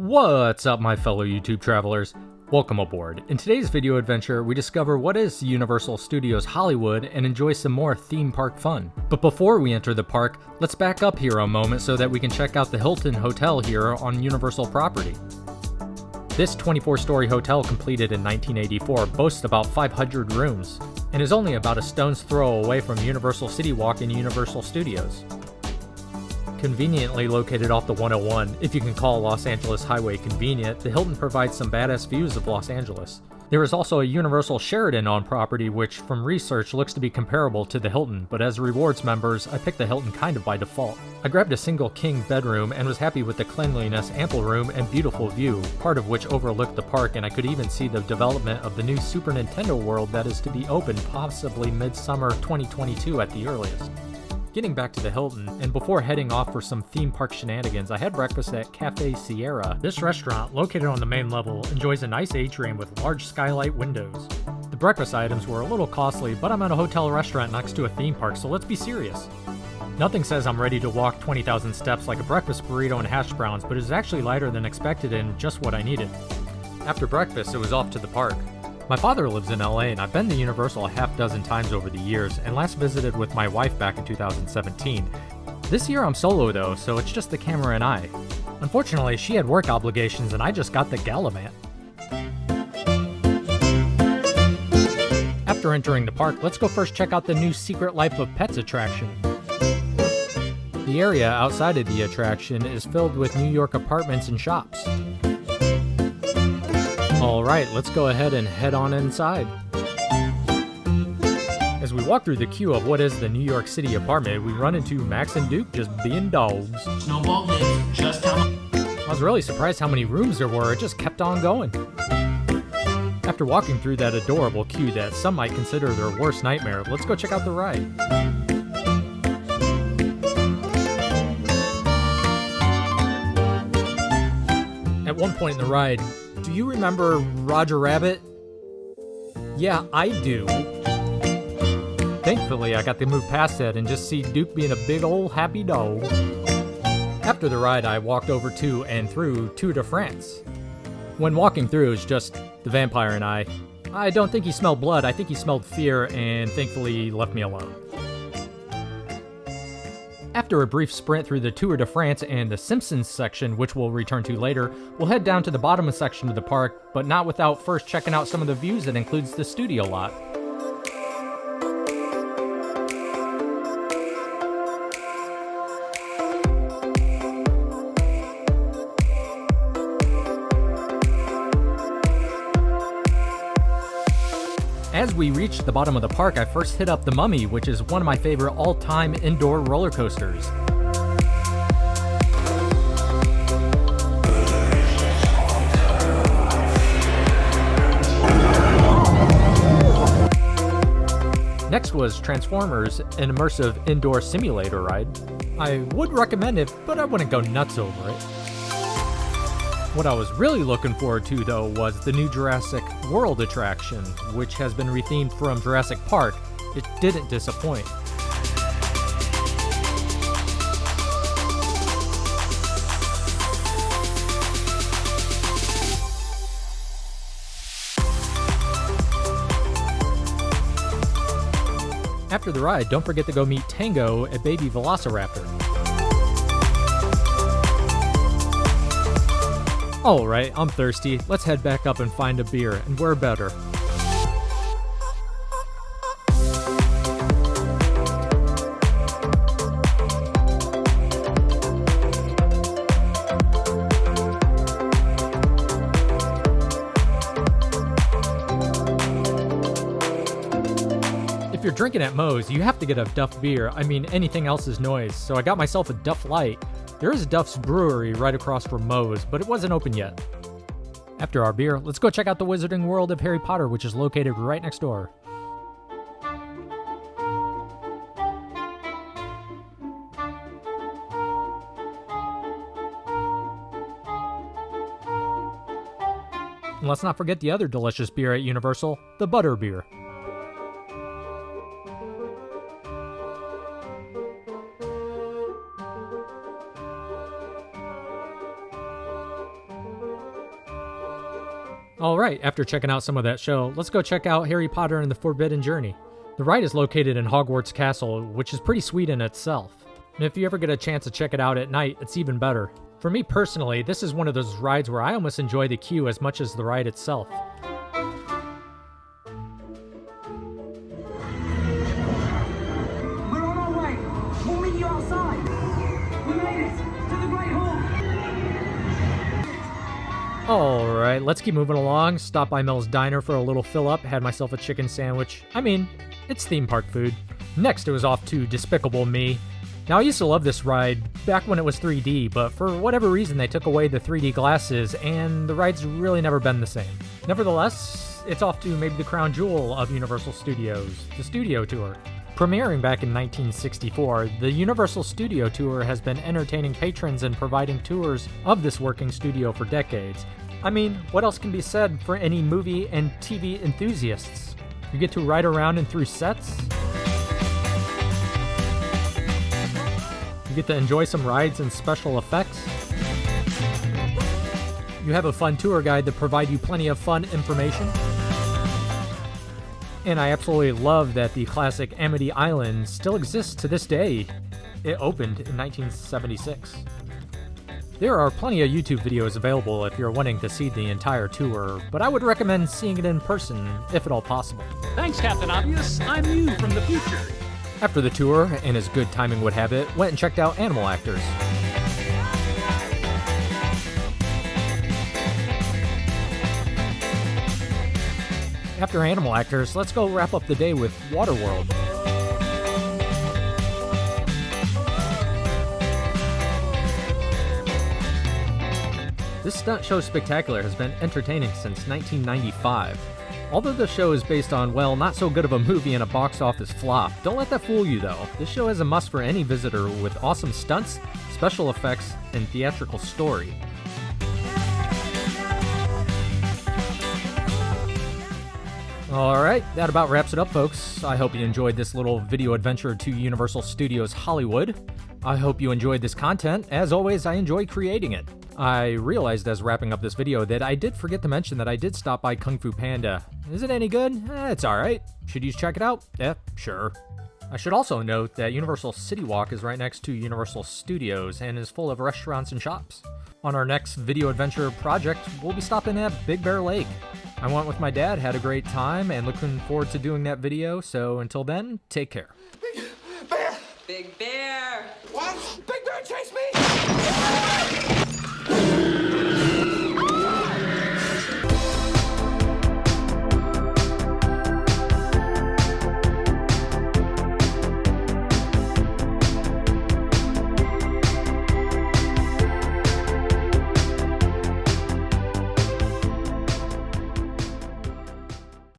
What's up, my fellow YouTube travelers? Welcome aboard. In today's video adventure, we discover what is Universal Studios Hollywood and enjoy some more theme park fun. But before we enter the park, let's back up here a moment so that we can check out the Hilton Hotel here on Universal property. This 24-story hotel, completed in 1984, boasts about 500 rooms and is only about a stone's throw away from Universal City Walk and Universal Studios. Conveniently located off the 101, if you can call Los Angeles Highway convenient, the Hilton provides some badass views of Los Angeles. There is also a Universal Sheraton on property which, from research, looks to be comparable to the Hilton, but as rewards members, I picked the Hilton kind of by default. I grabbed a single king bedroom and was happy with the cleanliness, ample room, and beautiful view, part of which overlooked the park, and I could even see the development of the new Super Nintendo World that is to be open possibly mid-summer 2022 at the earliest. Getting back to the Hilton, and before heading off for some theme park shenanigans, I had breakfast at Cafe Sierra. This restaurant, located on the main level, enjoys a nice atrium with large skylight windows. The breakfast items were a little costly, but I'm at a hotel restaurant next to a theme park, so let's be serious. Nothing says I'm ready to walk 20,000 steps like a breakfast burrito and hash browns, but it is actually lighter than expected and just what I needed. After breakfast, it was off to the park. My father lives in LA, and I've been to Universal a half dozen times over the years, and last visited with my wife back in 2017. This year I'm solo though, so it's just the camera and I. Unfortunately, she had work obligations and I just got the Gallivant. After entering the park, let's go first check out the new Secret Life of Pets attraction. The area outside of the attraction is filled with New York apartments and shops. Alright, let's go ahead and head on inside. As we walk through the queue of what is the New York City apartment, we run into Max and Duke just being dogs. Snowball hit just how much. I was really surprised how many rooms there were, it just kept on going. After walking through that adorable queue that some might consider their worst nightmare, let's go check out the ride. At one point in the ride, do you remember Roger Rabbit? Yeah, I do. Thankfully, I got to move past that and just see Duke being a big ol' happy dog. After the ride, I walked over to and through Tour de France. When walking through, it was just the vampire and I don't think he smelled blood, I think he smelled fear, and thankfully he left me alone. After a brief sprint through the Tour de France and the Simpsons section, which we'll return to later, we'll head down to the bottom section of the park, but not without first checking out some of the views that includes the studio lot. As we reached the bottom of the park, I first hit up the Mummy, which is one of my favorite all-time indoor roller coasters. Next was Transformers, an immersive indoor simulator ride. I would recommend it, but I wouldn't go nuts over it. What I was really looking forward to, though, was the new Jurassic World attraction, which has been rethemed from Jurassic Park. It didn't disappoint. After the ride, don't forget to go meet Tango, a baby velociraptor. Alright, I'm thirsty. Let's head back up and find a beer, and where better? If you're drinking at Moe's, you have to get a Duff beer. I mean, anything else is noise, so I got myself a Duff Light. There is Duff's Brewery right across from Moe's, but it wasn't open yet. After our beer, let's go check out the Wizarding World of Harry Potter, which is located right next door. And let's not forget the other delicious beer at Universal, the Butter Beer. Alright, after checking out some of that show, let's go check out Harry Potter and the Forbidden Journey. The ride is located in Hogwarts Castle, which is pretty sweet in itself. And if you ever get a chance to check it out at night, it's even better. For me personally, this is one of those rides where I almost enjoy the queue as much as the ride itself. We're on our way. We'll meet you outside. We made it to the Great Hall. Alright, let's keep moving along. Stopped by Mel's Diner for a little fill-up, had myself a chicken sandwich. I mean, it's theme park food. Next, it was off to Despicable Me. Now, I used to love this ride back when it was 3D, but for whatever reason, they took away the 3D glasses, and the ride's really never been the same. Nevertheless, it's off to maybe the crown jewel of Universal Studios, the Studio Tour. Premiering back in 1964, the Universal Studio Tour has been entertaining patrons and providing tours of this working studio for decades. I mean, what else can be said for any movie and TV enthusiasts? You get to ride around and through sets. You get to enjoy some rides and special effects. You have a fun tour guide to provide you plenty of fun information. And I absolutely love that the classic Amity Island still exists to this day. It opened in 1976. There are plenty of YouTube videos available if you're wanting to see the entire tour, but I would recommend seeing it in person, if at all possible. Thanks, Captain Obvious. I'm you from the future. After the tour, and as good timing would have it, went and checked out Animal Actors. After Animal Actors, let's go wrap up the day with Waterworld. This stunt show spectacular has been entertaining since 1995. Although the show is based on, well, not so good of a movie and a box office flop, don't let that fool you though. This show is a must for any visitor with awesome stunts, special effects, and theatrical story. Alright, that about wraps it up, folks. I hope you enjoyed this little video adventure to Universal Studios Hollywood. I hope you enjoyed this content. As always, I enjoy creating it. I realized as wrapping up this video that I did forget to mention that I did stop by Kung Fu Panda. Is it any good? It's alright. Should you check it out? Yeah, sure. I should also note that Universal City Walk is right next to Universal Studios and is full of restaurants and shops. On our next video adventure project, we'll be stopping at Big Bear Lake. I went with my dad, had a great time, and looking forward to doing that video, so until then, take care. Big Bear! Big Bear! What? Big Bear chase me!